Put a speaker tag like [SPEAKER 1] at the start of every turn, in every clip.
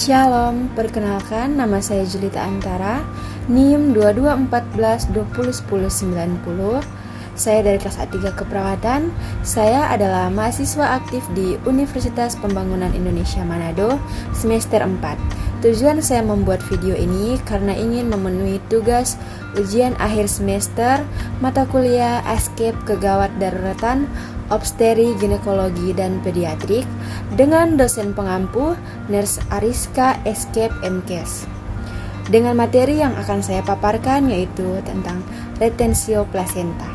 [SPEAKER 1] Shalom, perkenalkan nama saya Julita Antara, NIM 2214201090. Saya dari kelas A3 Keperawatan. Saya adalah mahasiswa aktif di Universitas Pembangunan Indonesia Manado semester 4. Tujuan saya membuat video ini karena ingin memenuhi tugas ujian akhir semester mata kuliah Escape Kegawat Daruratan Obstetri, Ginekologi, dan Pediatrik dengan dosen pengampu Nurse Ariska Escape MKes. Dengan materi yang akan saya paparkan yaitu tentang retensio placenta.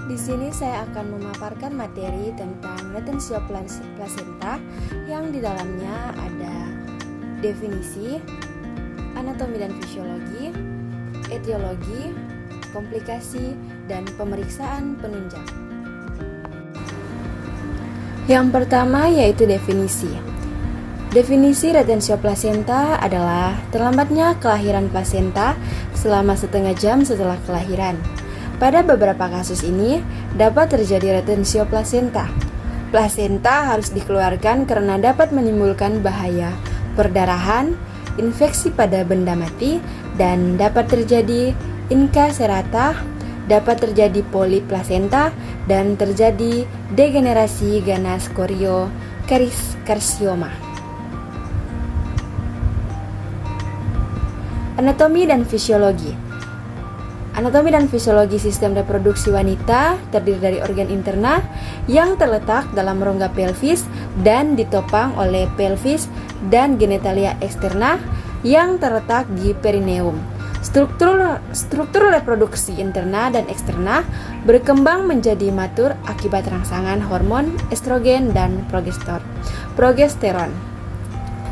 [SPEAKER 1] Di sini saya akan memaparkan materi tentang retensio placenta yang di dalamnya ada definisi, anatomi dan fisiologi, etiologi, komplikasi, dan pemeriksaan penunjang. Yang pertama yaitu definisi. Definisi retensio placenta adalah terlambatnya kelahiran plasenta selama setengah jam setelah kelahiran. Pada beberapa kasus ini dapat terjadi retensio placenta. Plasenta harus dikeluarkan karena dapat menimbulkan bahaya perdarahan, infeksi pada benda mati, dan dapat terjadi incarcerata, dapat terjadi polip plasenta, dan terjadi degenerasi ganas choriocarcioma. Anatomi dan fisiologi. Anatomi dan fisiologi sistem reproduksi wanita terdiri dari organ interna yang terletak dalam rongga pelvis dan ditopang oleh pelvis dan genitalia eksterna yang terletak di perineum. Struktur reproduksi interna dan eksterna berkembang menjadi matur akibat rangsangan hormon estrogen dan progesteron.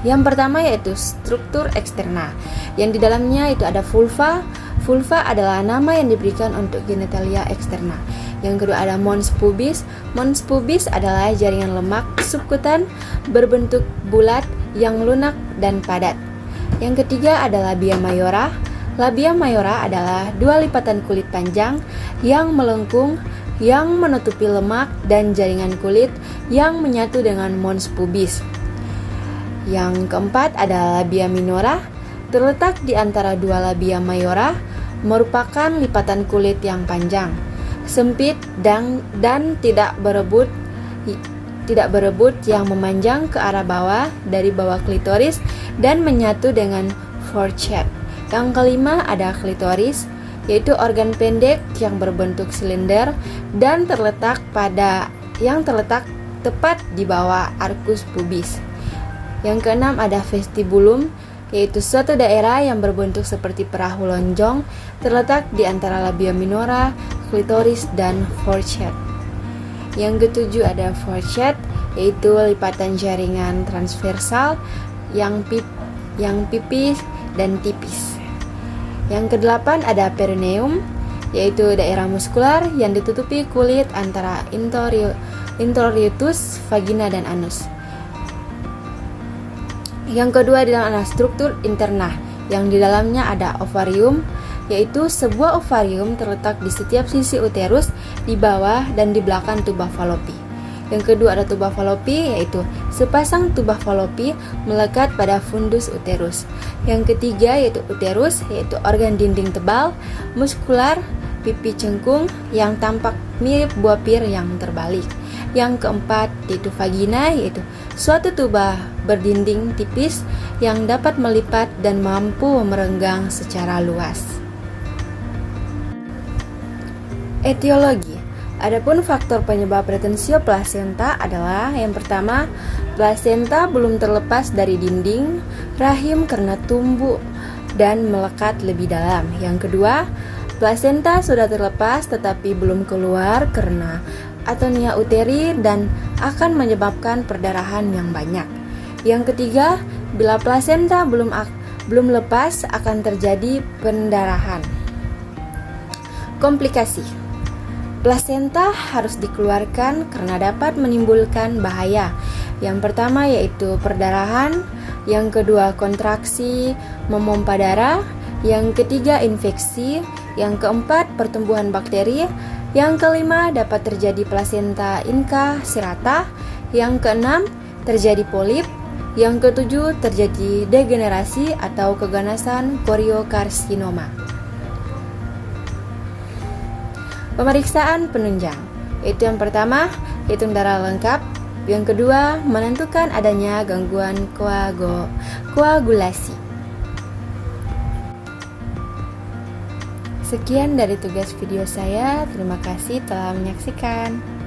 [SPEAKER 1] Yang pertama yaitu struktur eksterna, yang di dalamnya itu ada vulva. Vulva adalah nama yang diberikan untuk genitalia eksterna. Yang kedua ada mons pubis. Mons pubis adalah jaringan lemak subkutan berbentuk bulat yang lunak dan padat. Yang ketiga adalah labia mayora. Labia mayora adalah dua lipatan kulit panjang yang melengkung yang menutupi lemak dan jaringan kulit yang menyatu dengan mons pubis. Yang keempat adalah labia minora, terletak di antara dua labia mayora, merupakan lipatan kulit yang panjang, sempit dan tidak berebut yang memanjang ke arah bawah dari bawah klitoris dan menyatu dengan forehead. Yang kelima ada klitoris, yaitu organ pendek yang berbentuk silinder dan terletak tepat di bawah arcus pubis. Yang keenam ada vestibulum, yaitu suatu daerah yang berbentuk seperti perahu lonjong terletak di antara labia minora, klitoris, dan forehead. Yang ketujuh ada forehead, yaitu lipatan jaringan transversal yang pipis dan tipis. Yang kedelapan ada perineum, yaitu daerah muskular yang ditutupi kulit antara introitus, vagina, dan anus. Yang kedua di dalam ada struktur interna, yang di dalamnya ada ovarium, yaitu sebuah ovarium terletak di setiap sisi uterus, di bawah dan di belakang tuba falopi. Yang kedua ada tuba falopi, yaitu sepasang tuba falopi melekat pada fundus uterus. Yang ketiga yaitu uterus, yaitu organ dinding tebal, muskular, pipi cengkung yang tampak mirip buah pir yang terbalik. Yang keempat yaitu vagina, yaitu suatu tuba berdinding tipis yang dapat melipat dan mampu merenggang secara luas. Etiologi. Adapun faktor penyebab retensio placenta adalah yang pertama, plasenta belum terlepas dari dinding rahim karena tumbuh dan melekat lebih dalam. Yang kedua, plasenta sudah terlepas tetapi belum keluar karena atonia uteri dan akan menyebabkan perdarahan yang banyak. Yang ketiga, bila plasenta belum lepas akan terjadi pendarahan. Komplikasi. Plasenta harus dikeluarkan karena dapat menimbulkan bahaya. Yang pertama yaitu perdarahan, yang kedua kontraksi memompa darah, yang ketiga infeksi, yang keempat pertumbuhan bakteri, yang kelima dapat terjadi plasenta incarcerata, yang keenam terjadi polip, Yang ketujuh, terjadi degenerasi atau keganasan koriokarsinoma. Pemeriksaan penunjang, itu yang pertama, hitung darah lengkap. Yang kedua, menentukan adanya gangguan koagulasi. Sekian dari tugas video saya, terima kasih telah menyaksikan.